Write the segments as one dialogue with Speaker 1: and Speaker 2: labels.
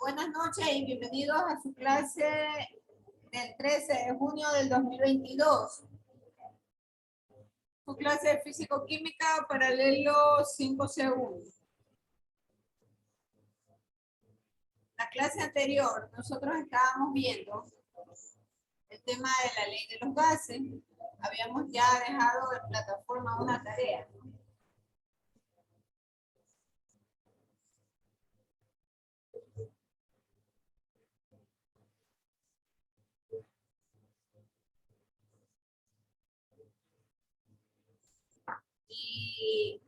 Speaker 1: Buenas noches y bienvenidos a su clase del 13 de junio del 2022. Su clase de Físico-Química, paralelo 5C1. La clase anterior nosotros estábamos viendo el tema de la ley de los gases. Habíamos ya dejado en plataforma una tarea. Y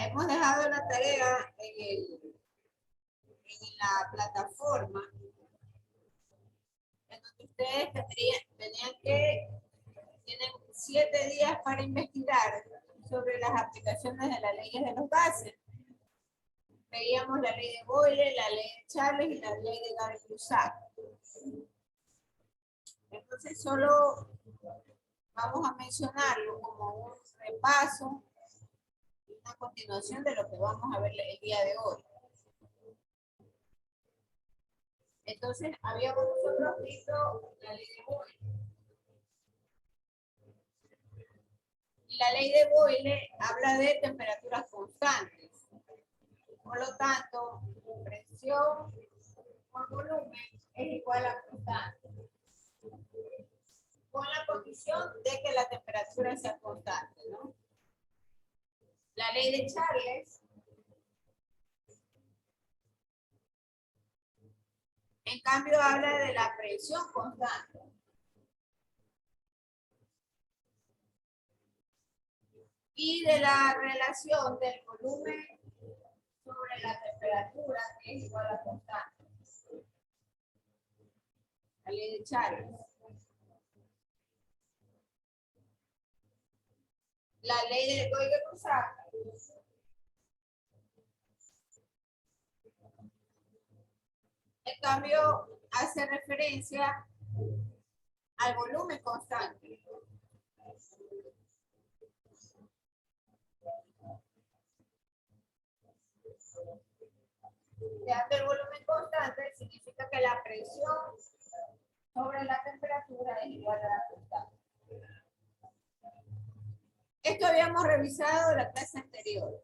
Speaker 1: hemos dejado la tarea en la plataforma, en donde ustedes tienen 7 días para investigar sobre las aplicaciones de las leyes de los gases. Veíamos la ley de Boyle, la ley de Charles y la ley de Gary-Lussac. Entonces solo vamos a mencionarlo como un repaso y una continuación de lo que vamos a ver el día de hoy. Entonces habíamos nosotros visto la ley de Boyle. Y la ley de Boyle habla de temperaturas constantes. Por lo tanto, presión por volumen es igual a constante, con la condición de que la temperatura sea constante, ¿no? La ley de Charles, en cambio, habla de la presión constante. Y de la relación del volumen sobre la temperatura, que es igual a constante. La ley de Charles. La ley de Gary-Lussac en cambio hace referencia al volumen constante. Ya que el volumen constante significa que la presión sobre la temperatura es igual a la constante. Esto habíamos revisado en la clase anterior.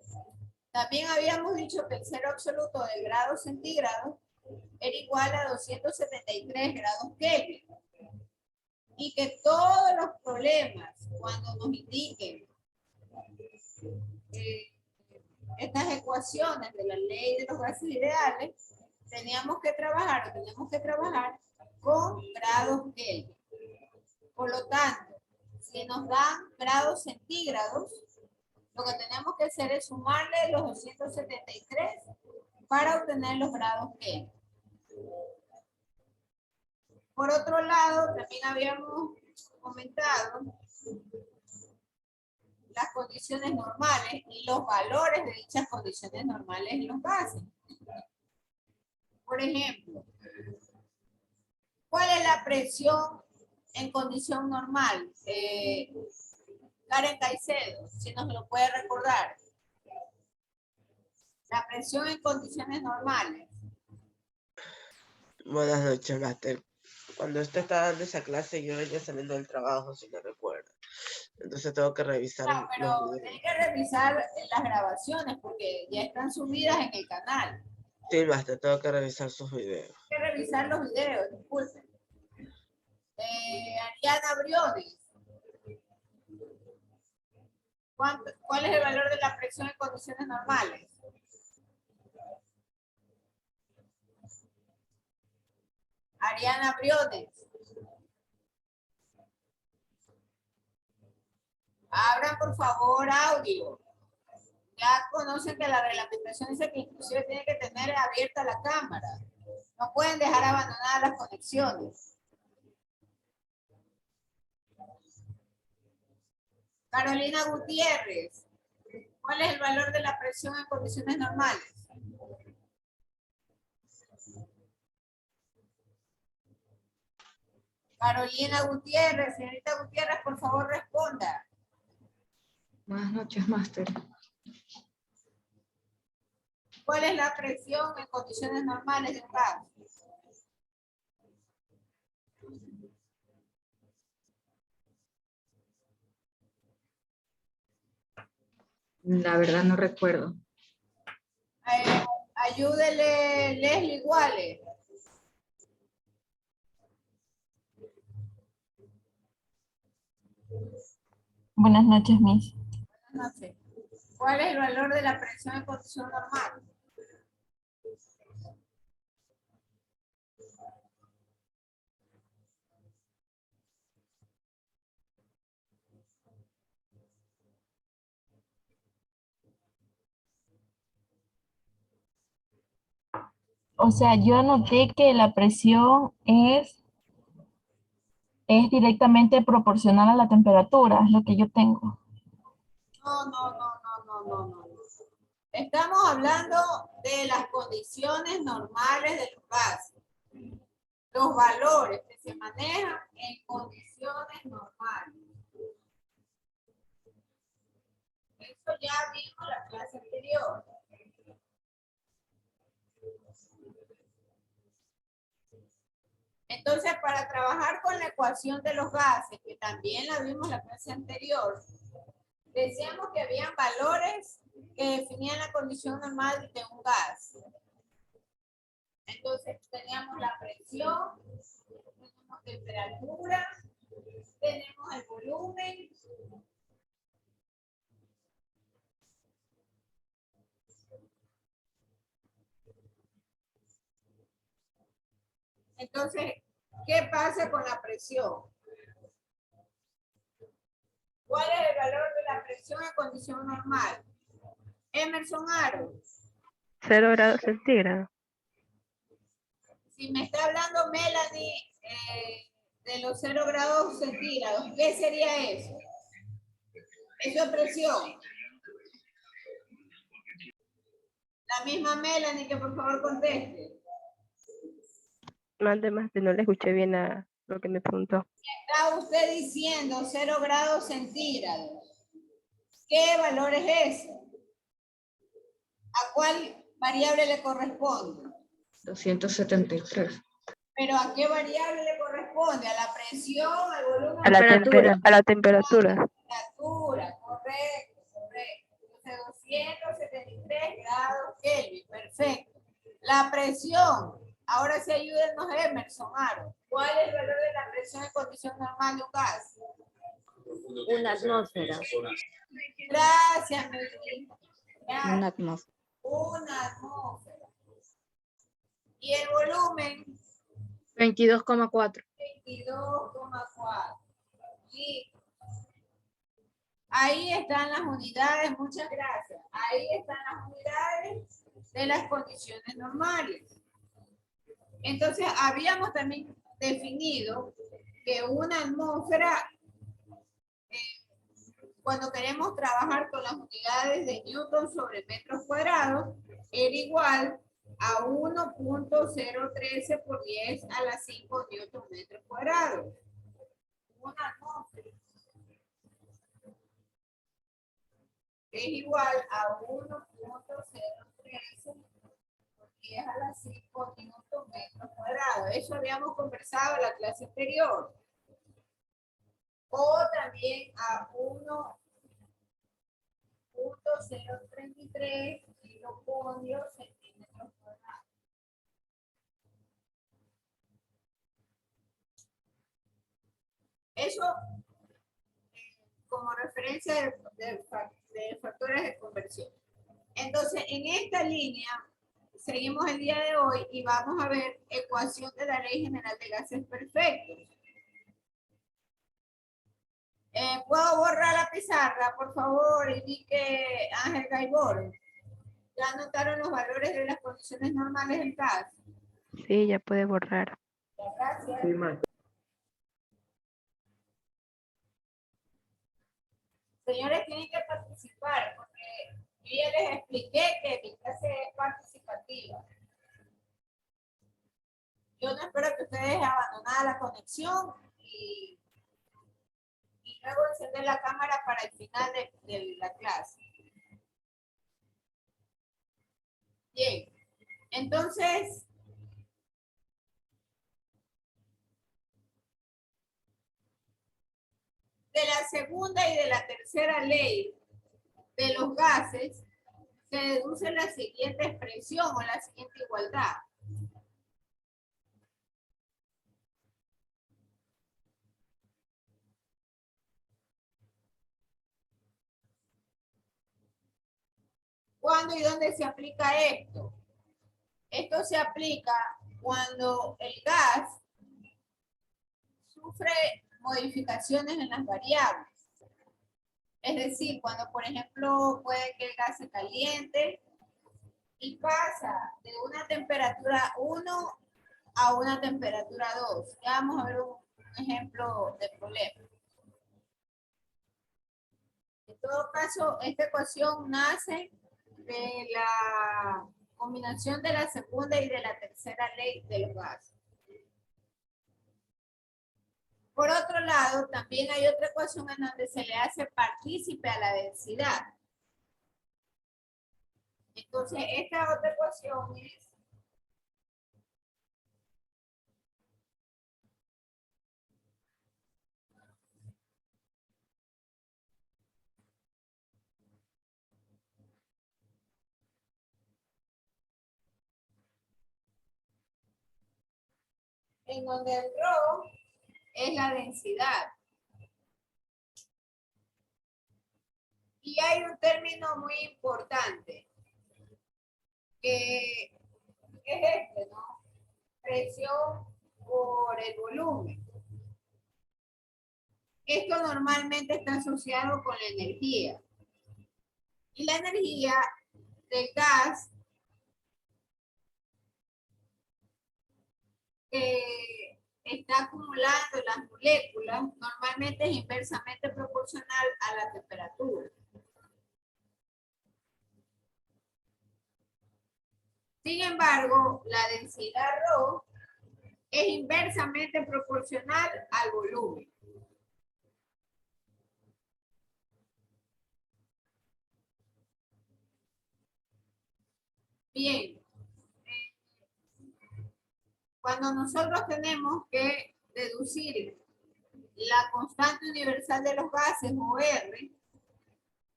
Speaker 1: También habíamos dicho que el cero absoluto del grado centígrado era igual a 273 grados Kelvin. Y que todos los problemas, cuando nos indiquen estas ecuaciones de la ley de los gases ideales, tenemos que trabajar con grados Kelvin. Por lo tanto, si nos dan grados centígrados, lo que tenemos que hacer es sumarle los 273 para obtener los grados Kelvin. Por otro lado, también habíamos comentado las condiciones normales y los valores de dichas condiciones normales en los gases. Por ejemplo, ¿cuál es la presión en condición normal? Karen Caicedo, si nos lo puede recordar. La presión en condiciones normales.
Speaker 2: Buenas noches, Master. Cuando usted está dando esa clase, yo venía saliendo del trabajo, si no recuerdo. Entonces tengo que revisar
Speaker 1: pero hay que revisar las grabaciones porque ya están subidas en el canal.
Speaker 2: Sí, Master, tengo que revisar sus videos.
Speaker 1: Hay que revisar los videos, disculpen. Ariana Briones. ¿Cuál es el valor de la presión en condiciones normales? Ariana Briones. Abran por favor audio. Ya conocen que la reglamentación dice que inclusive tiene que tener abierta la cámara. No pueden dejar abandonadas las conexiones. Carolina Gutiérrez. ¿Cuál es el valor de la presión en condiciones normales? Carolina Gutiérrez. Señorita Gutiérrez, por favor responda.
Speaker 3: Buenas noches, Máster.
Speaker 1: ¿Cuál es la presión en condiciones normales de un gas?
Speaker 3: La verdad no recuerdo.
Speaker 1: Ayúdele, Leslie Wale.
Speaker 4: Buenas noches, Miss.
Speaker 1: No sé. ¿Cuál es el valor de la presión en condición normal?
Speaker 4: O sea, yo anoté que la presión es directamente proporcional a la temperatura, es lo que yo tengo.
Speaker 1: No. Estamos hablando de las condiciones normales de los gases. Los valores que se manejan en condiciones normales. Eso ya vimos la clase anterior. Entonces, para trabajar con la ecuación de los gases, que también la vimos la clase anterior, decíamos que habían valores que definían la condición normal de un gas. Entonces, teníamos la presión, tenemos temperatura, tenemos el volumen, entonces, ¿qué pasa con la presión? ¿Cuál es el valor de la presión en condición normal? Emerson Aro.
Speaker 5: 0 grados centígrados.
Speaker 1: Si me está hablando Melanie de los 0 grados centígrados, ¿qué sería eso? Eso es presión. La misma Melanie que por favor conteste.
Speaker 5: Mande, no le escuché bien a lo que me preguntó.
Speaker 1: Está usted diciendo 0 grados centígrados. ¿Qué valor es ese? ¿A cuál variable le corresponde?
Speaker 3: 273.
Speaker 1: ¿Pero a qué variable le corresponde? ¿A la presión, al volumen?
Speaker 5: A la
Speaker 3: Temperatura.
Speaker 5: a la temperatura.
Speaker 1: Temperatura, correcto. Entonces, 273 grados Kelvin, perfecto. La presión, ahora sí ayúdenos Emerson Aro. ¿Cuál es el valor de la presión en condición normal de un gas?
Speaker 6: Una atmósfera.
Speaker 1: Gracias, Melvin.
Speaker 6: Una atmósfera.
Speaker 1: Una atmósfera. ¿Y el volumen?
Speaker 3: 22,4.
Speaker 1: 22,4. Listo. Ahí están las unidades, muchas gracias. Ahí están las unidades de las condiciones normales. Entonces, habíamos también definido que una atmósfera, cuando queremos trabajar con las unidades de Newton sobre metros cuadrados, era igual a 1.013 por 10 a la 5 Newton metros cuadrados. Una atmósfera es igual a 1.013 por 10 a la 5 Newton metros cuadrados. Eso habíamos conversado en la clase anterior. O también a 1.033 kiloconios centímetros cuadrados. Eso como referencia de factores de conversión. Entonces, en esta línea, seguimos el día de hoy y vamos a ver ecuación de la Ley General de Gases Perfectos. ¿Puedo borrar la pizarra, por favor? Indique Ángel Gaibor. ¿Ya anotaron los valores de las condiciones normales del gas?
Speaker 5: Sí, ya puede borrar.
Speaker 1: Gracias. Señores, tienen que participar, porque yo ya les expliqué que mi clase es participativa. Yo no espero que ustedes abandonen la conexión y luego encender la cámara para el final de la clase. Bien, entonces, de la segunda y de la tercera ley de los gases, se deduce la siguiente expresión o la siguiente igualdad. ¿Cuándo y dónde se aplica esto? Esto se aplica cuando el gas sufre modificaciones en las variables. Es decir, cuando, por ejemplo, puede que el gas se caliente y pasa de una temperatura 1 a una temperatura 2. Ya vamos a ver un ejemplo de problema. En todo caso, esta ecuación nace de la combinación de la segunda y de la tercera ley de los gases. Por otro lado, también hay otra ecuación en donde se le hace partícipe a la densidad. Entonces, esta otra ecuación es en donde el rho es la densidad. Y hay un término muy importante, que es este, ¿no? Presión por el volumen. Esto normalmente está asociado con la energía. Y la energía del gas está acumulando en las moléculas, normalmente es inversamente proporcional a la temperatura. Sin embargo, la densidad ρ es inversamente proporcional al volumen. Bien. Cuando nosotros tenemos que deducir la constante universal de los gases, o R,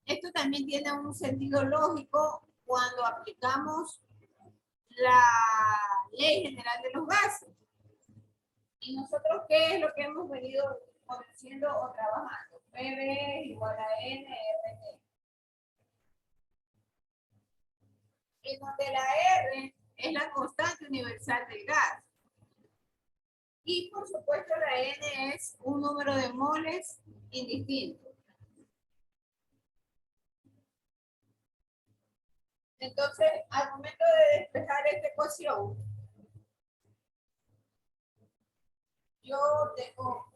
Speaker 1: esto también tiene un sentido lógico cuando aplicamos la ley general de los gases. ¿Y nosotros qué es lo que hemos venido conociendo o trabajando? PV es igual a N RT. En donde la R es la constante universal del gas. Y por supuesto la N es un número de moles indistinto. Entonces, al momento de despejar esta ecuación, yo tengo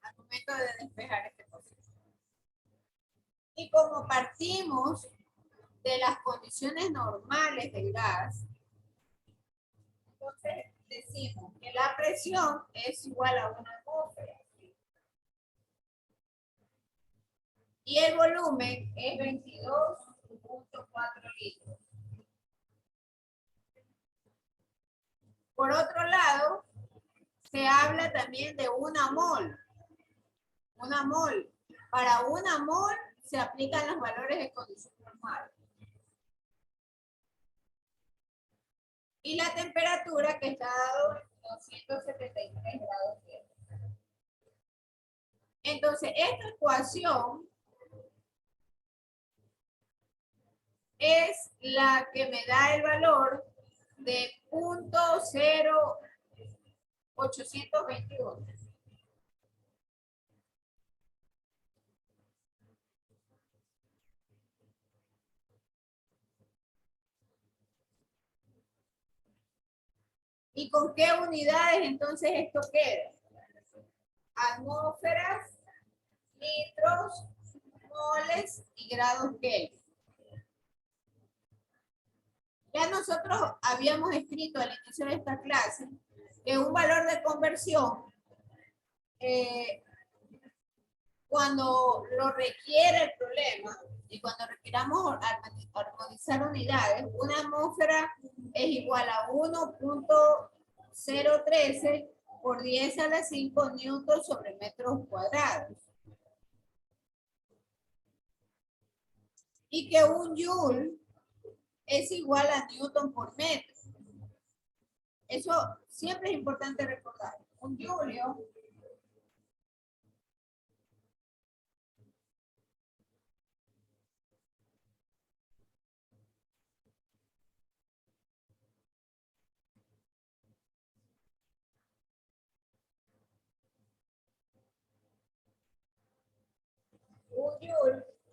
Speaker 1: al momento de despejar esta ecuación. Y como partimos de las condiciones normales del gas, entonces decimos que la presión es igual a 1 atmósfera. Y el volumen es 22.4 litros. Por otro lado, se habla también de una mol. Una mol. Para una mol se aplican los valores de condición normal. Y la temperatura que está dado en 273 grados Celsius. Entonces, esta ecuación es la que me da el valor de 0.0821. ¿Y con qué unidades entonces esto queda? Atmósferas, litros, moles y grados Kelvin. Ya nosotros habíamos escrito al inicio de esta clase que un valor de conversión cuando lo requiere el problema y cuando requiramos armonizar unidades, una atmósfera es igual a 1.013 por 10 a la 5 newtons sobre metros cuadrados. Y que un joule es igual a newton por metro. Eso siempre es importante recordar. Un julio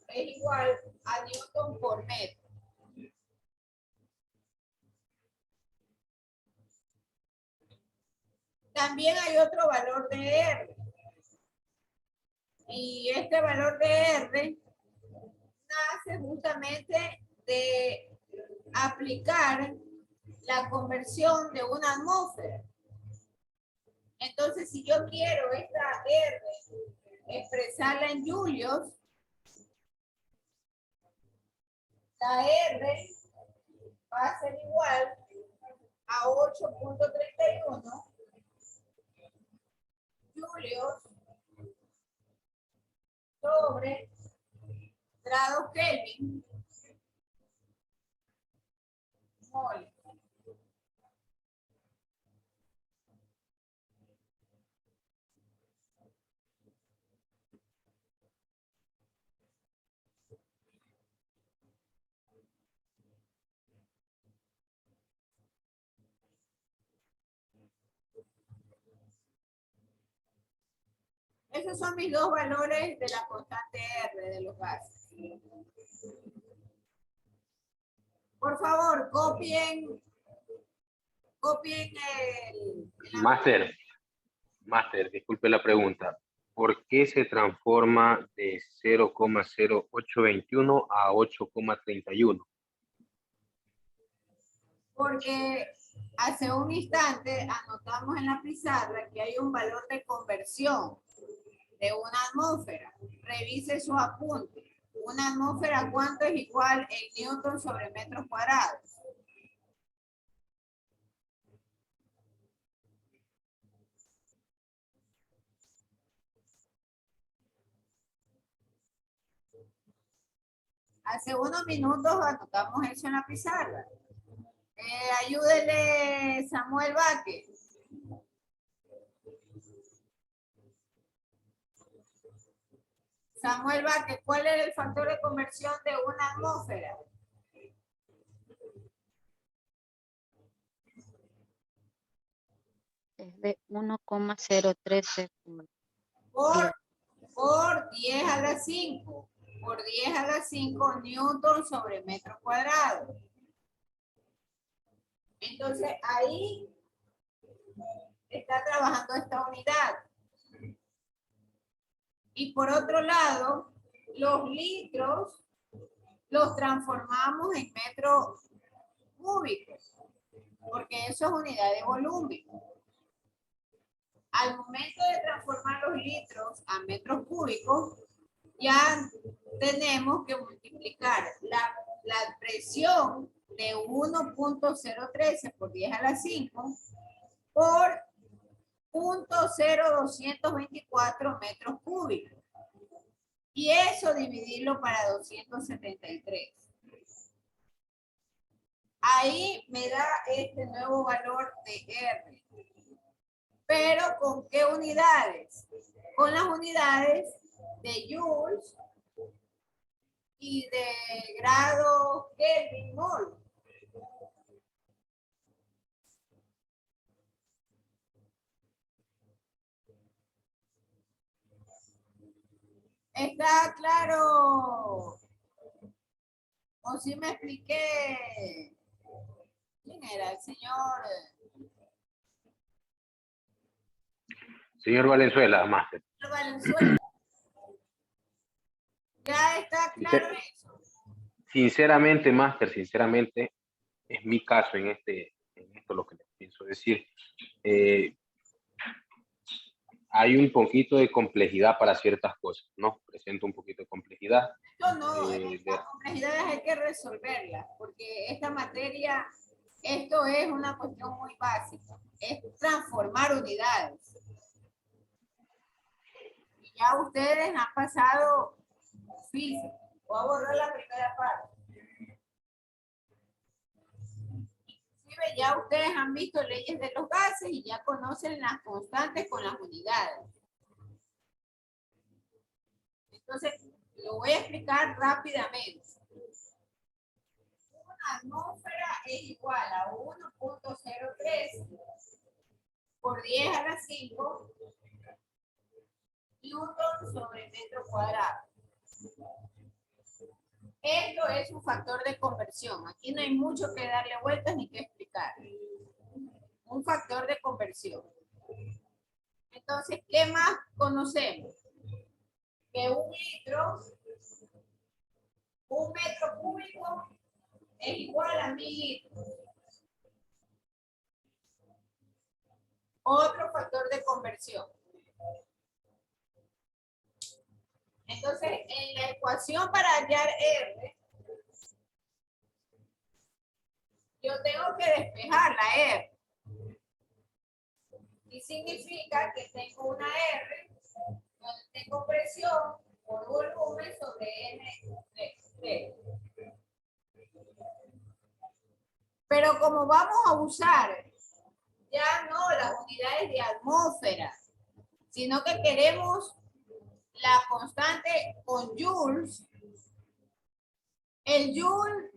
Speaker 1: es igual a newton por metro. También hay otro valor de R. Y este valor de R nace justamente de aplicar la conversión de una atmósfera. Entonces, si yo quiero esta R expresarla en julios, la R va a ser igual a 8.31 julios sobre grados Kelvin mol. Esos son mis dos valores de la constante R de los gases. Por favor, copien el
Speaker 7: Máster, disculpe la pregunta. ¿Por qué se transforma de 0,0821 a 8,31?
Speaker 1: Porque hace un instante anotamos en la pizarra que hay un valor de conversión de una atmósfera. Revise su apunte. Una atmósfera, ¿cuánto es igual en newton sobre metros cuadrados? Hace unos minutos anotamos eso en la pizarra. Ayúdele Samuel Vázquez. Samuel Vázquez, ¿cuál es el factor de conversión de una atmósfera?
Speaker 6: Es de 1,013
Speaker 1: por 10 a la 5. Por 10 a la 5 newton sobre metro cuadrado. Entonces ahí está trabajando esta unidad. Y por otro lado, los litros los transformamos en metros cúbicos, porque eso es unidad de volumen. Al momento de transformar los litros a metros cúbicos, ya tenemos que multiplicar la presión de 1.013 por 10 a la 5 por 0.0224 metros cúbicos. Y eso dividirlo para 273. Ahí me da este nuevo valor de R. Pero ¿con qué unidades? Con las unidades de joules y de grado Kelvin mol. ¿Está claro? ¿O si me expliqué? ¿Quién era? El señor...
Speaker 7: Señor Valenzuela, máster.
Speaker 1: Valenzuela. ¿Ya está claro eso?
Speaker 7: Sinceramente, máster, sinceramente, es mi caso en esto lo que les pienso decir. hay un poquito de complejidad para ciertas cosas, ¿no? Presenta un poquito de complejidad.
Speaker 1: Esto no,
Speaker 7: Eh,
Speaker 1: estas complejidades hay que resolverlas, porque esta materia, esto es una cuestión muy básica, es transformar unidades. Y ya ustedes han pasado física. Voy a borrar la primera parte. Inclusive ya ustedes han visto leyes de los gases y ya conocen las constantes con las unidades. Entonces, lo voy a explicar rápidamente. Una atmósfera es igual a 1.03 por 10 a la 5 newton sobre metro cuadrado. Esto es un factor de conversión. Aquí no hay mucho que darle vueltas ni que explicar. Un factor de conversión. Entonces, ¿qué más conocemos? Que un litro, un metro cúbico es igual a 1000 litros. Otro factor de conversión. Entonces, en la ecuación para hallar R, yo tengo que despejar la R. Y significa que tengo una R donde tengo presión por volumen sobre N. Pero como vamos a usar ya no las unidades de atmósfera, sino que queremos la constante con joules, el joule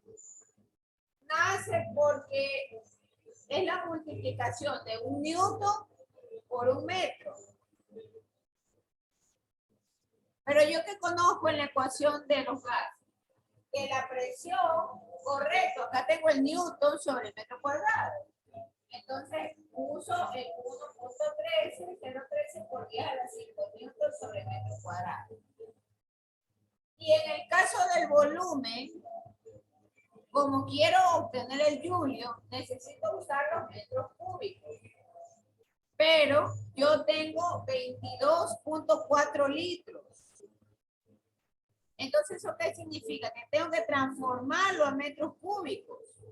Speaker 1: nace porque es la multiplicación de un newton por un metro. Pero yo que conozco en la ecuación de los gases, que la presión, correcto, acá tengo el newton sobre el metro cuadrado. Entonces uso el 1.13 por 10 a la 5 newton sobre metro cuadrado. Y en el caso del volumen, como quiero obtener el julio, necesito usar los metros cúbicos. Pero yo tengo 22.4 litros. Entonces, ¿eso qué significa? Que tengo que transformarlo a metros cúbicos.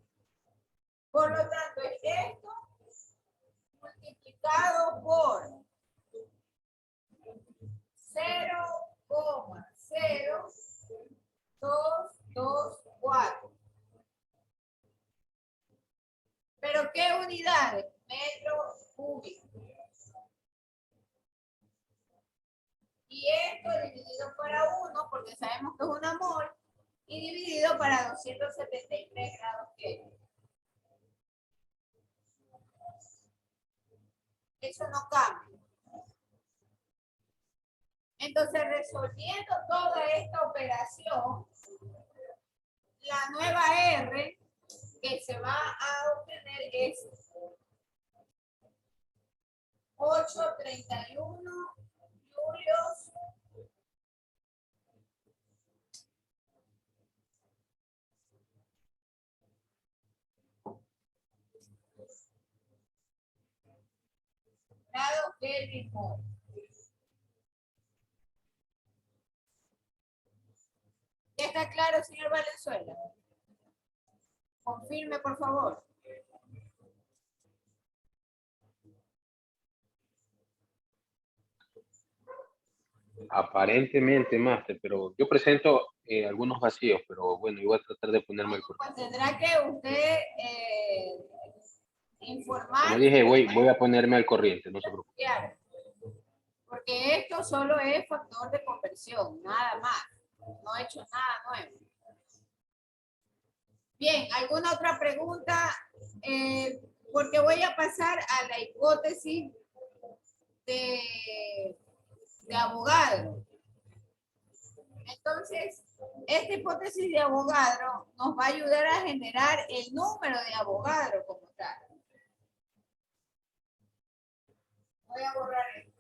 Speaker 1: Por lo tanto, es esto multiplicado por 0,0224. ¿Pero qué unidades? Metros cúbicos. Y esto dividido para 1, porque sabemos que es una mol, y dividido para 273 grados Kelvin. Eso no cambia. Entonces, resolviendo toda esta operación, la nueva R que se va a obtener es 831 julios grados Kelvin mol. ¿Ya está claro, señor Valenzuela? Confirme, por favor.
Speaker 7: Aparentemente, máster, pero yo presento algunos vacíos, pero bueno, yo voy a tratar de ponerme al corriente.
Speaker 1: Pues tendrá que usted informar.
Speaker 7: Como dije, voy a ponerme al corriente, no se preocupe.
Speaker 1: Porque esto solo es factor de conversión, nada más. No he hecho nada nuevo. Bien, ¿alguna otra pregunta? Porque voy a pasar a la hipótesis de Avogadro. Entonces, esta hipótesis de Avogadro nos va a ayudar a generar el número de Avogadro como tal. Voy a borrar esto.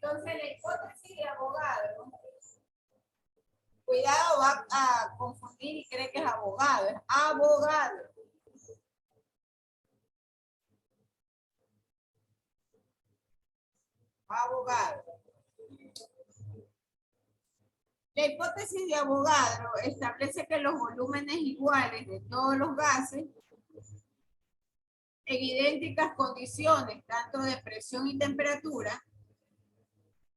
Speaker 1: Entonces, la hipótesis de Avogadro, cuidado, va a confundir y cree que es abogado, es abogado. Abogado. La hipótesis de Avogadro establece que los volúmenes iguales de todos los gases en idénticas condiciones, tanto de presión y temperatura,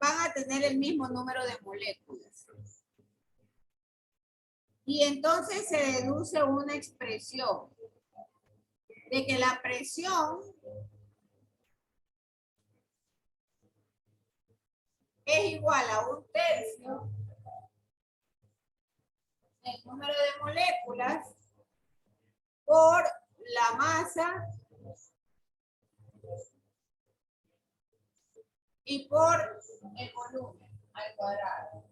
Speaker 1: van a tener el mismo número de moléculas. Y entonces se deduce una expresión de que la presión es igual a 1/3 del número de moléculas por la masa y por el volumen al cuadrado.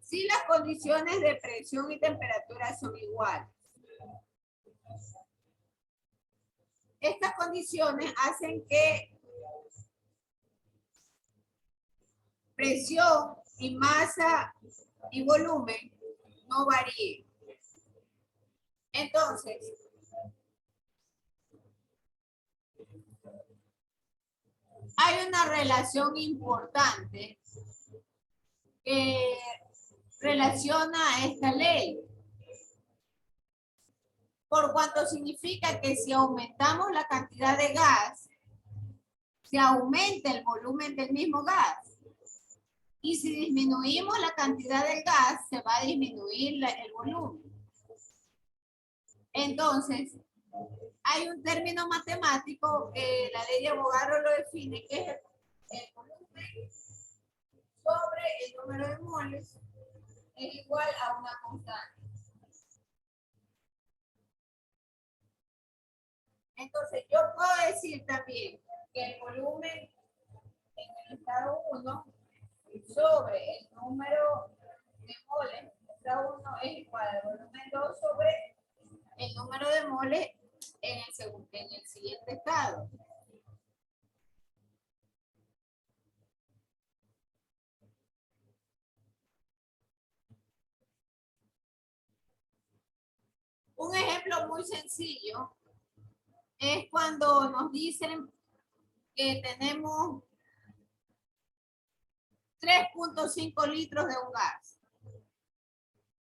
Speaker 1: Si las condiciones de presión y temperatura son iguales. Estas condiciones hacen que presión y masa y volumen no varíen. Entonces, hay una relación importante que relaciona esta ley. Por cuanto significa que si aumentamos la cantidad de gas, se aumenta el volumen del mismo gas. Y si disminuimos la cantidad del gas, se va a disminuir el volumen. Entonces, hay un término matemático que la ley de Avogadro lo define, que es el volumen sobre el número de moles es igual a una constante. Entonces, yo puedo decir también que el volumen en el estado 1 sobre el número de moles en el estado 1 es igual al volumen 2 sobre el número de moles en el siguiente estado. Un ejemplo muy sencillo es cuando nos dicen que tenemos 3.5 litros de un gas,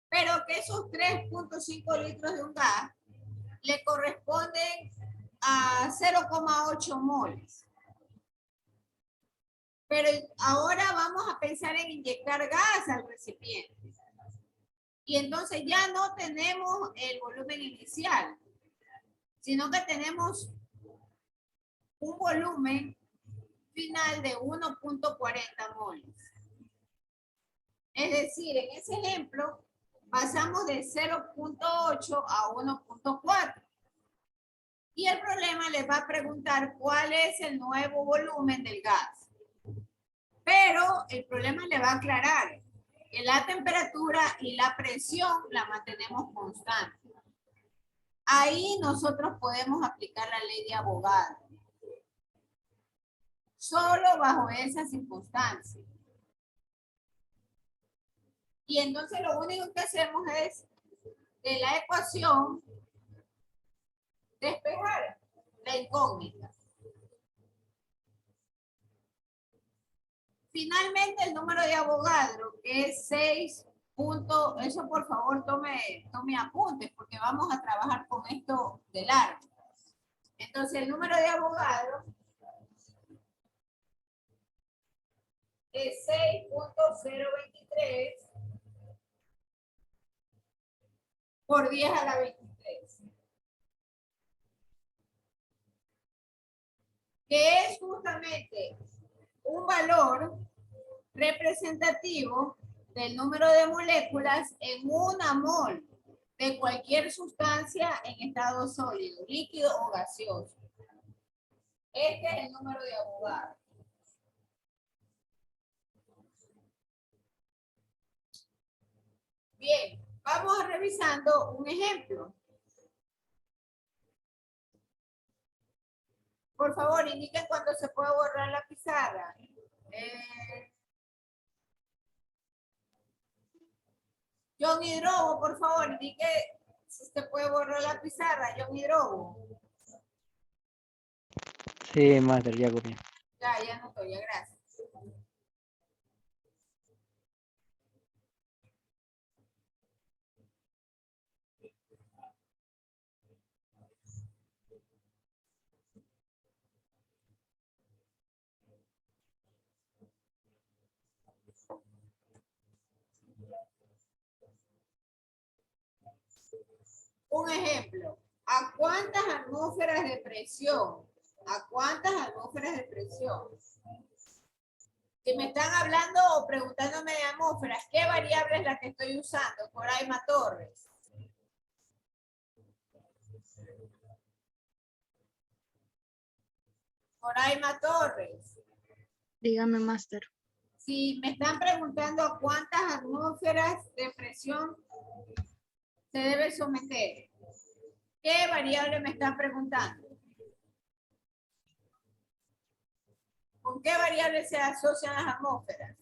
Speaker 1: pero que esos 3.5 litros de un gas le corresponden a 0,8 moles. Pero ahora vamos a pensar en inyectar gas al recipiente. Y entonces ya no tenemos el volumen inicial, sino que tenemos un volumen final de 1.40 moles. Es decir, en ese ejemplo, pasamos de 0.8 a 1.4. Y el problema les va a preguntar cuál es el nuevo volumen del gas. Pero el problema le va a aclarar que la temperatura y la presión la mantenemos constante. Ahí nosotros podemos aplicar la ley de Avogadro. Solo bajo esa circunstancia. Y entonces lo único que hacemos es de la ecuación despejar la incógnita. Finalmente el número de Avogadro, que es 6. Eso por favor tome apuntes porque vamos a trabajar con esto de largo. Entonces el número de Avogadro es 6.023 por 10 a la 23. Que es justamente un valor representativo del número de moléculas en una mol de cualquier sustancia en estado sólido, líquido o gaseoso. Este es el número de Avogadro. Bien, vamos revisando un ejemplo. Por favor, indiquen cuando se puede borrar la pizarra. John Hidrobo, por favor, indique si se puede borrar la pizarra. John Hidrobo.
Speaker 8: Sí, master, ya copié.
Speaker 1: Ya no estoy, ya gracias. Un ejemplo, ¿a cuántas atmósferas de presión? ¿A cuántas atmósferas de presión? Si me están hablando o preguntándome de atmósferas, ¿qué variable es la que estoy usando? Coraima Torres. Coraima Torres.
Speaker 3: Dígame, máster.
Speaker 1: Si me están preguntando a cuántas atmósferas de presión se debe someter, ¿qué variable me están preguntando? ¿Con qué variable se asocian las atmósferas?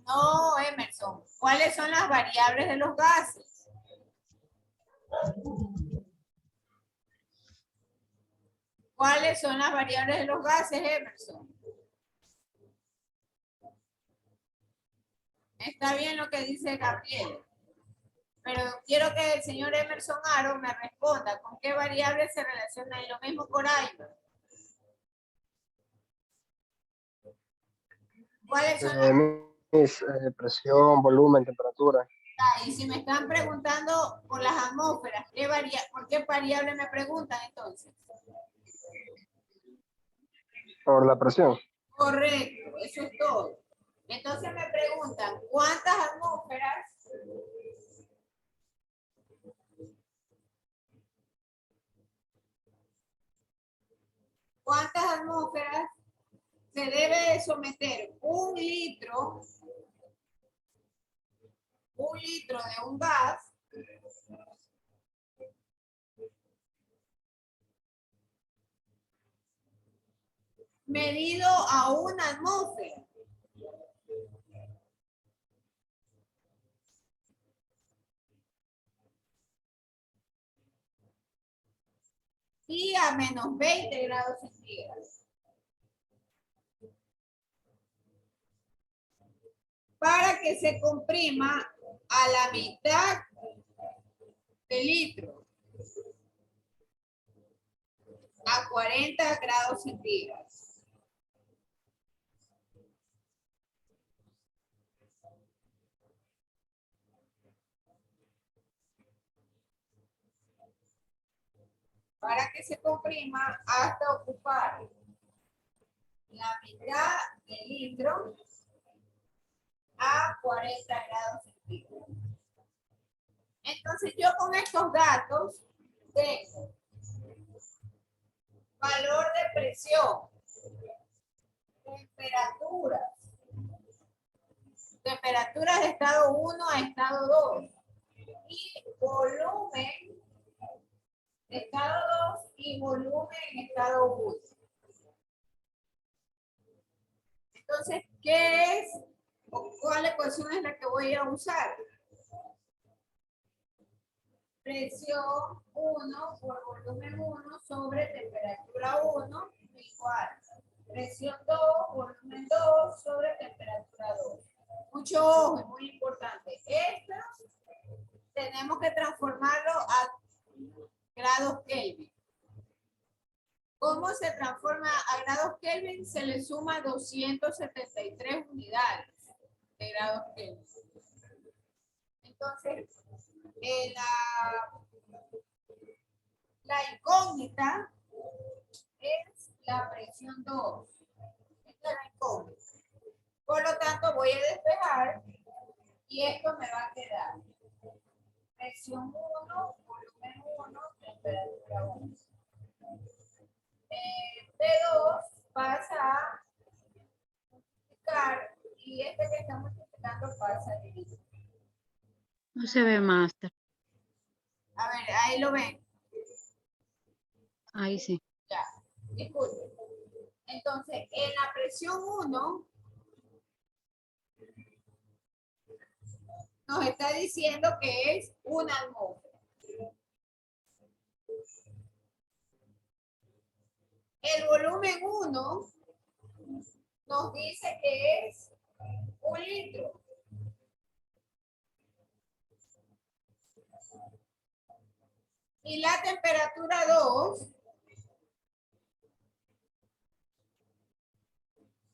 Speaker 1: No, Emerson. ¿Cuáles son las variables de los gases? ¿Cuáles son las variables de los gases, Emerson? Está bien lo que dice Gabriel. Pero quiero que el señor Emerson Aro me responda con qué variables se relaciona y lo mismo Coraima. ¿Cuáles son las...
Speaker 9: presión, volumen, temperatura.
Speaker 1: Y si me están preguntando por las atmósferas, ¿por qué variable me preguntan entonces?
Speaker 9: Por la presión.
Speaker 1: Correcto, eso es todo. Entonces me preguntan, ¿cuántas atmósferas se debe de someter un litro de un gas medido a una atmósfera? Y a menos 20 grados centígrados. Para que se comprima a la mitad del litro a 40 grados centígrados. Para que se comprima hasta ocupar la mitad del litro a 40 grados centígrados. Entonces yo con estos datos tengo valor de presión, temperaturas de estado 1 a estado 2 y volumen de estado 2 y volumen en estado 1. Entonces, ¿qué es o cuál ecuación es la que voy a usar? Presión 1 por volumen 1 sobre temperatura 1 igual. Presión 2, volumen 2 sobre temperatura 2. Mucho ojo, es muy importante. Esto tenemos que transformarlo a grados Kelvin. ¿Cómo se transforma a grados Kelvin? Se le suma 273 unidades de grados Kelvin. Entonces, la incógnita es la presión 2. Esta es la incógnita. Por lo tanto, voy a despejar y esto me va a quedar presión 1, volumen 1, temperatura 1. T2 pasa a multiplicar y este que está multiplicando pasa a dividir.
Speaker 6: No se ve, Master.
Speaker 1: A ver, ahí lo ven.
Speaker 6: Ahí sí.
Speaker 1: Ya, disculpen. Entonces, en la presión 1 nos está diciendo que es una atmósfera. El volumen 1 nos dice que es 1 litro. Y la temperatura 2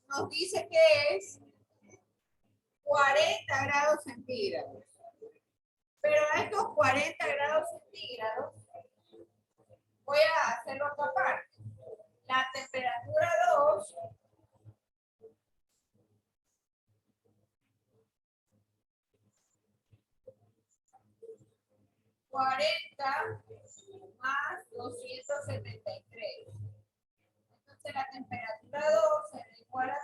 Speaker 1: nos dice que es 40 grados centígrados. Pero a estos 40 grados centígrados voy a hacerlo otra parte. La temperatura 2 40 más 273. Entonces la temperatura 2 será igual a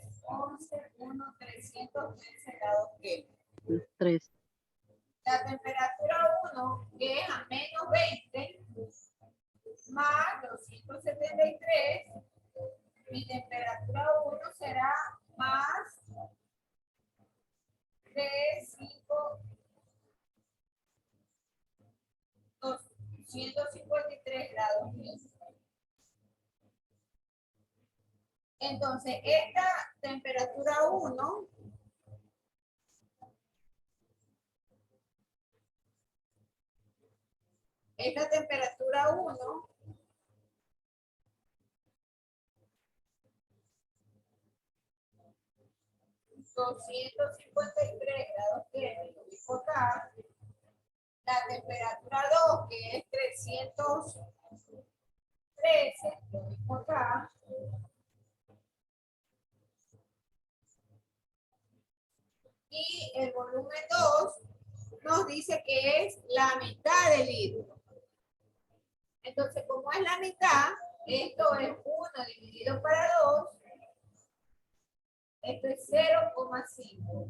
Speaker 1: 3, 11, 1, 313 grados Kelvin.
Speaker 6: 3.
Speaker 1: La temperatura 1, que es a menos 20, más 273, mi temperatura 1 será más 3, 5, 253 grados Kelvin. Entonces, esta temperatura 1 253 grados Kelvin, lo dijo acá. La temperatura 2, que es 313, lo dijo acá. Y el volumen 2 nos dice que es la mitad del litro. Entonces, como es la mitad, esto es 1 dividido para 2. Esto es 0,5.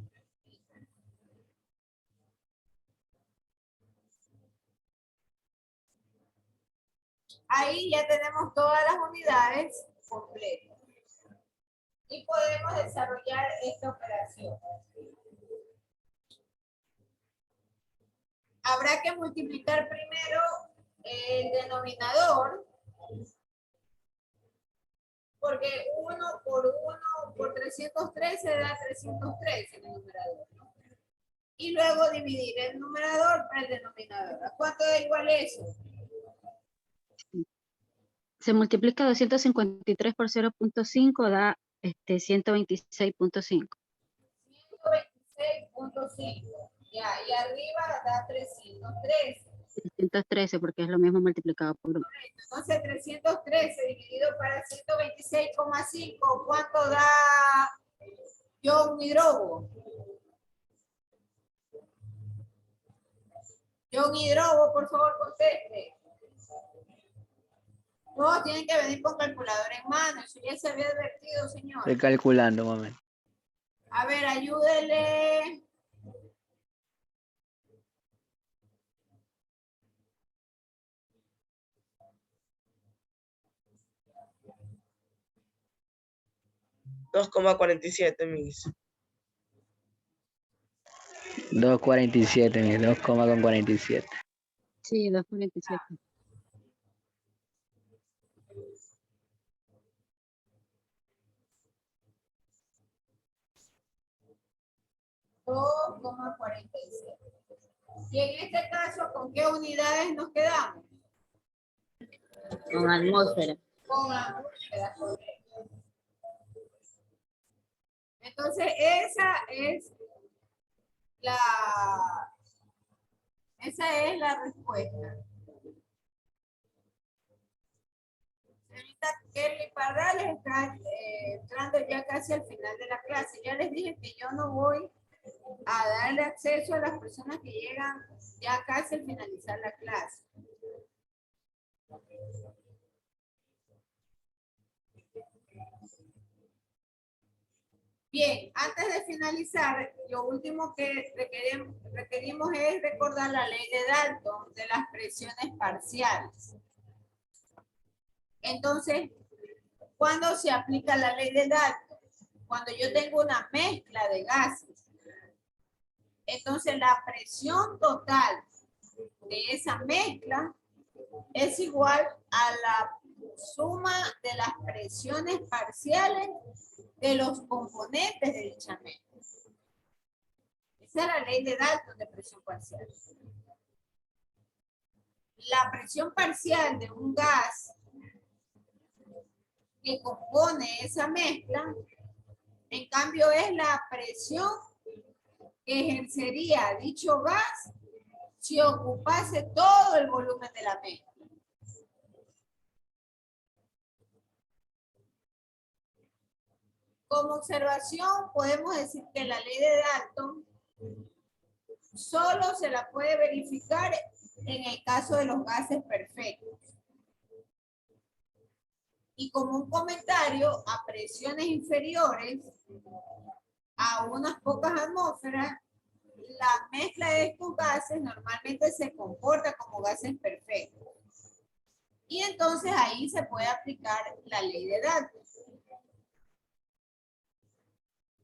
Speaker 1: Ahí ya tenemos todas las unidades completas. Y podemos desarrollar esta operación. Habrá que multiplicar primero el denominador, porque 1 por 1 por 313 da 313 en el numerador, ¿no? Y luego dividir el numerador por el denominador. ¿A cuánto da igual eso?
Speaker 6: Se multiplica 253 por 0.5, da 126.5.
Speaker 1: 126.5. Ya, y arriba da 313.
Speaker 6: 313 porque es lo mismo multiplicado por 1.
Speaker 1: Entonces 313 dividido para 126,5, ¿cuánto da John Hidrobo? John Hidrobo, por favor, conteste. Todos tienen que venir con calculador en mano. Eso ya se había advertido, señor.
Speaker 8: Estoy calculando, un momento.
Speaker 1: A ver, ayúdele.
Speaker 2: $2,47, mis.
Speaker 8: 2.47, mis 2,47.
Speaker 6: Sí, 2.47.
Speaker 1: $2,47. Y en este caso, ¿con qué unidades nos quedamos?
Speaker 6: Con atmósfera.
Speaker 1: Con atmósfera, correcto. Entonces, esa es la respuesta. Señorita Kelly Parrales está entrando ya casi al final de la clase. Ya les dije que yo no voy a darle acceso a las personas que llegan ya casi al finalizar la clase. Bien, antes de finalizar, lo último que requerimos es recordar la ley de Dalton de las presiones parciales. Entonces, ¿cuándo se aplica la ley de Dalton? Cuando yo tengo una mezcla de gases. Entonces, la presión total de esa mezcla es igual a la suma de las presiones parciales de los componentes de dicha mezcla. Esa es la ley de Dalton de presión parcial. La presión parcial de un gas que compone esa mezcla, en cambio, es la presión que ejercería dicho gas si ocupase todo el volumen de la mezcla. Como observación, podemos decir que la ley de Dalton solo se la puede verificar en el caso de los gases perfectos. Y como un comentario, a presiones inferiores a unas pocas atmósferas, la mezcla de estos gases normalmente se comporta como gases perfectos. Y entonces ahí se puede aplicar la ley de Dalton.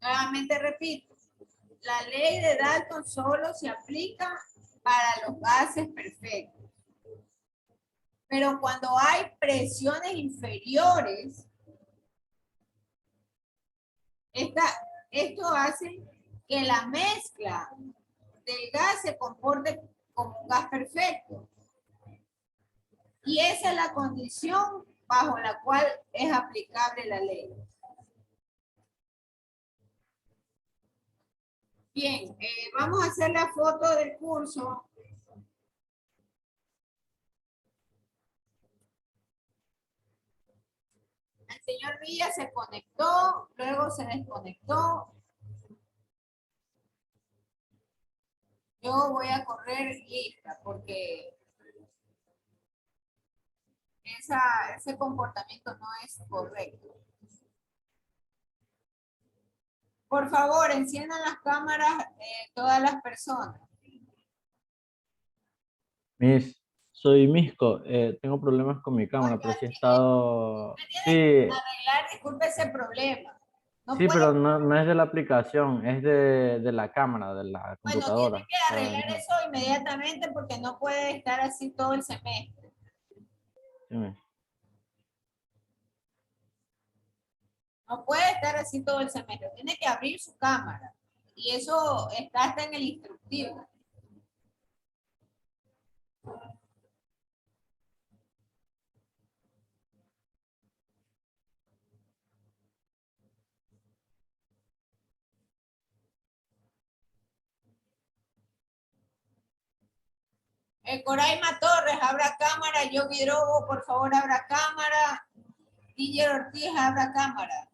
Speaker 1: Nuevamente repito, la ley de Dalton solo se aplica para los gases perfectos. Pero cuando hay presiones inferiores, esto hace que la mezcla del gas se comporte como un gas perfecto. Y esa es la condición bajo la cual es aplicable la ley. Bien, vamos a hacer la foto del curso. El señor Villa se conectó, luego se desconectó. Yo voy a correr lista porque ese comportamiento no es correcto. Por favor, enciendan las cámaras todas las personas.
Speaker 10: Miss, soy Misco, tengo problemas con mi cámara, pero sí he estado... Sí,
Speaker 1: Arreglar, disculpe ese problema. No
Speaker 10: sí,
Speaker 1: puede-
Speaker 10: pero no es de la aplicación, es de la cámara, de la
Speaker 1: Bueno,
Speaker 10: computadora.
Speaker 1: tiene que arreglar eso inmediatamente porque no puede estar así todo el semestre.
Speaker 10: Sí, miss.
Speaker 1: No puede estar así todo el semestre. Tiene que abrir su cámara. Y eso está hasta en el instructivo. Coraima Torres, abra cámara. Yogi Drogo, por favor, abra cámara. DJ Ortiz, abra cámara.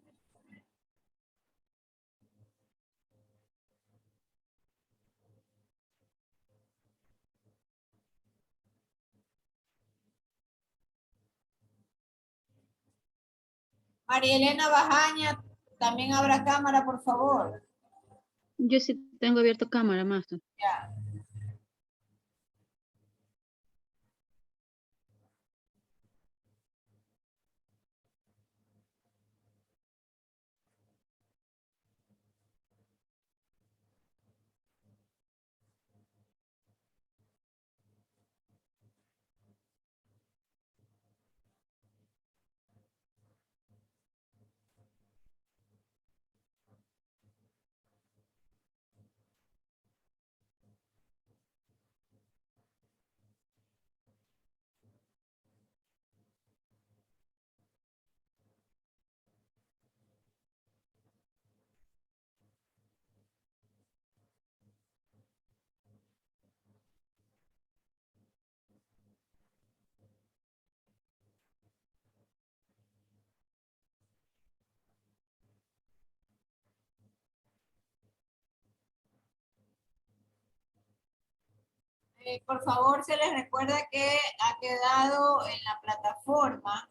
Speaker 1: María Elena Bajaña, también abra cámara, por favor.
Speaker 6: Yo sí tengo abierto cámara, maestro.
Speaker 1: Ya. Por favor, se les recuerda que ha quedado en la plataforma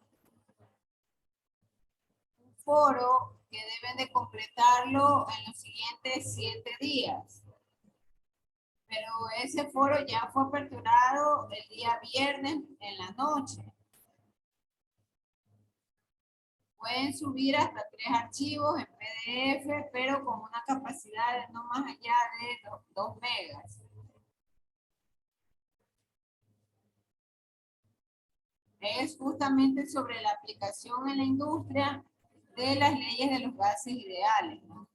Speaker 1: un foro que deben de completarlo en los siguientes 7 días. Pero ese foro ya fue aperturado el día viernes en la noche. Pueden subir hasta 3 archivos en PDF, pero con una capacidad de no más allá de 2 megas. Es justamente sobre la aplicación en la industria de las leyes de los gases ideales, ¿no?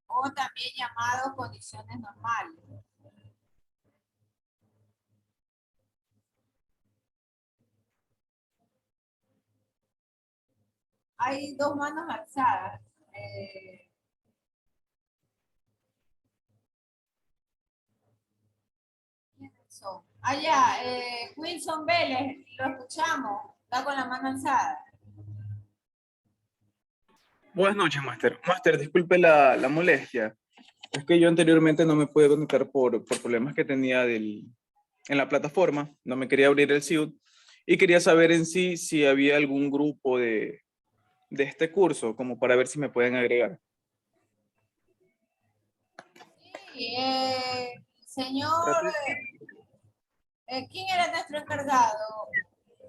Speaker 1: O también llamado condiciones normales. Hay 2 manos alzadas. ¿Quiénes son? Allá, Wilson Vélez, lo escuchamos. Está con la mano alzada.
Speaker 11: Buenas noches, Máster. Máster, disculpe la molestia. Es que yo anteriormente no me pude conectar por problemas que tenía en la plataforma. No me quería abrir el CIUT y quería saber en sí si había algún grupo de este curso, como para ver si me pueden agregar.
Speaker 1: Sí, señor, ¿quién era nuestro encargado?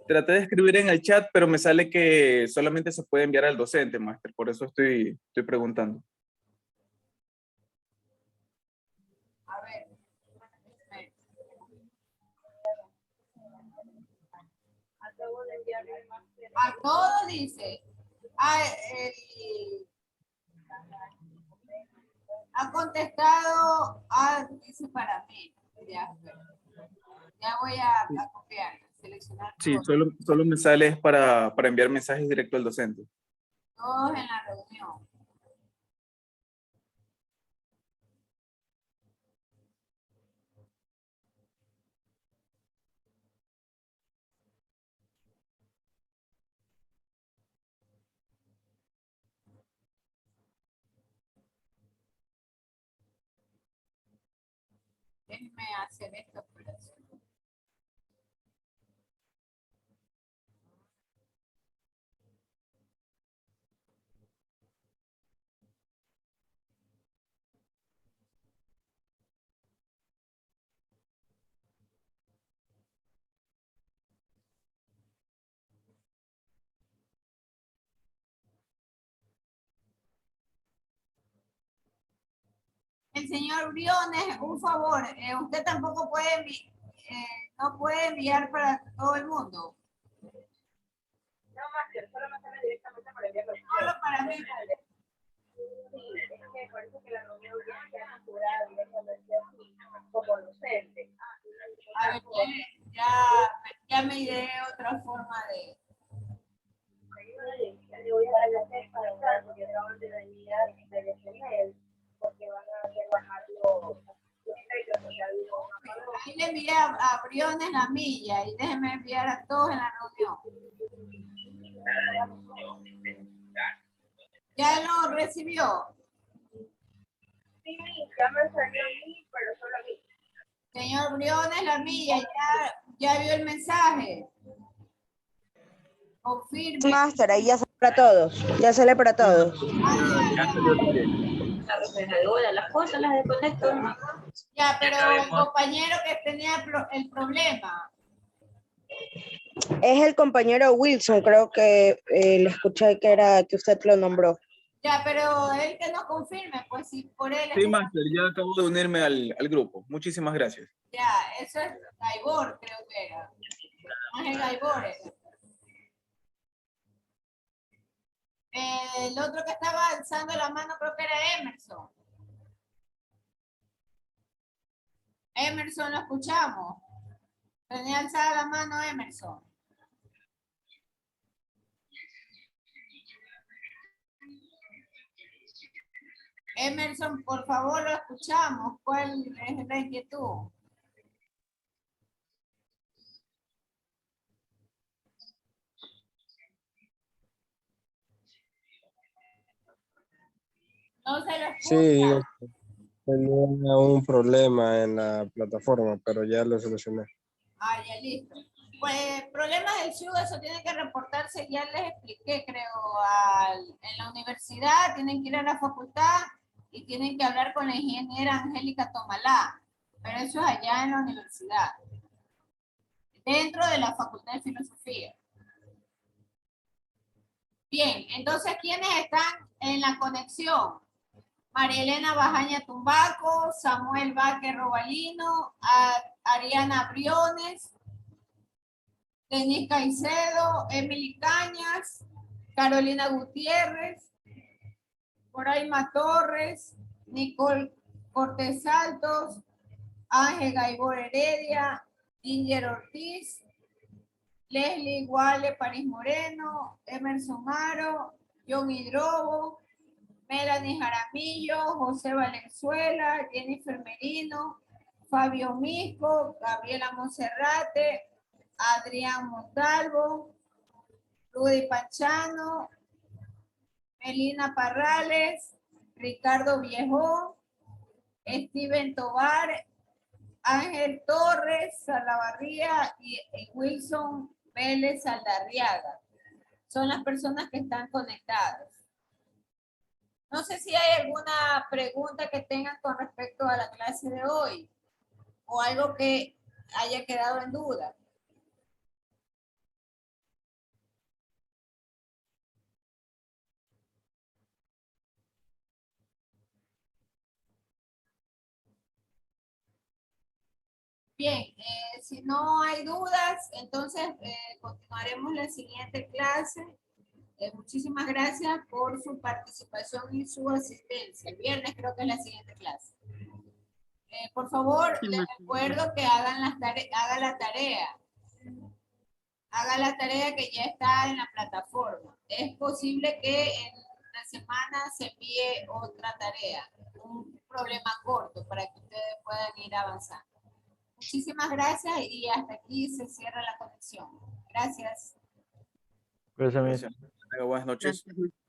Speaker 11: Traté de escribir en el chat, pero me sale que solamente se puede enviar al docente, Máster. Por eso estoy preguntando.
Speaker 1: A ver. A todos dice. Ha contestado, dice para mí. Ya voy a copiar, seleccionar
Speaker 11: Sí,
Speaker 1: todos.
Speaker 11: solo me sale para enviar mensajes directo al docente.
Speaker 1: Todos en la reunión. Déjenme hacer esta operación. El señor Briones, un favor, usted tampoco puede, no puede enviar para todo el mundo. No, Máster, solo me sale directamente para enviarlo. Solo para mí. Sí, es que parece que la reunión ya asegurada directamente como docente. A ver, ya me ideé otra forma de... Le voy a dar la testa para usar porque acaban de venir de defender porque van a rebajar los precios. Ahí le envié a Briones la milla y déjenme enviar a todos en la reunión. ¿Ya lo recibió? Sí, ya me salió a mí, pero solo a mí. Señor Briones, la milla, ya vio el mensaje. Confirme.
Speaker 2: Máster, ahí ya sale para todos. Ya sale para todos.
Speaker 6: Las cosas las desconecto.
Speaker 1: Ya, pero el compañero que tenía el problema.
Speaker 2: Es el compañero Wilson, creo que le escuché que usted lo nombró.
Speaker 1: Ya, pero él que nos confirme, pues si por él...
Speaker 11: Sí, Máster, ya acabo de unirme al grupo. Muchísimas gracias.
Speaker 1: Ya, eso es Gaibor, creo que era. Ángel Gaibor era. El otro que estaba alzando la mano creo que era Emerson. Emerson, lo escuchamos. Tenía alzada la mano Emerson. Emerson, por favor, lo escuchamos. ¿Cuál es la inquietud? No se lo escucha.
Speaker 9: Sí, tenía un problema en la plataforma, pero ya lo solucioné.
Speaker 1: Ya listo. Pues problemas del SIU, eso tiene que reportarse, ya les expliqué, creo, en la universidad, tienen que ir a la facultad y tienen que hablar con la ingeniera Angélica Tomalá, pero eso es allá en la universidad, dentro de la Facultad de Filosofía. Bien, entonces, ¿quiénes están en la conexión? María Elena Bajaña Tumbaco, Samuel Vázquez Robalino, Ariana Briones, Denis Caicedo, Emily Cañas, Carolina Gutiérrez, Coraima Torres, Nicole Cortés Altos, Ángel Gaibor Heredia, Ginger Ortiz, Leslie Guale París Moreno, Emerson Maro, John Hidrobo, Melanie Jaramillo, José Valenzuela, Jennifer Merino, Fabio Misco, Gabriela Monserrate, Adrián Montalvo, Rudy Pachano, Melina Parrales, Ricardo Viejo, Steven Tobar, Ángel Torres, Salavarría y Wilson Vélez Saldarriaga. Son las personas que están conectadas. No sé si hay alguna pregunta que tengan con respecto a la clase de hoy o algo que haya quedado en duda. Bien, si no hay dudas, entonces continuaremos la siguiente clase. Muchísimas gracias por su participación y su asistencia. El viernes creo que es la siguiente clase. Por favor,
Speaker 6: Sí,
Speaker 1: les
Speaker 6: maestra.
Speaker 1: recuerdo que hagan la tarea. Haga la tarea que ya está en la plataforma. Es posible que en la semana se envíe otra tarea, un problema corto para que ustedes puedan ir avanzando. Muchísimas gracias y hasta aquí se cierra la conexión. Gracias.
Speaker 10: Gracias, Miss.
Speaker 11: Gracias. Buenas noches.
Speaker 6: Gracias.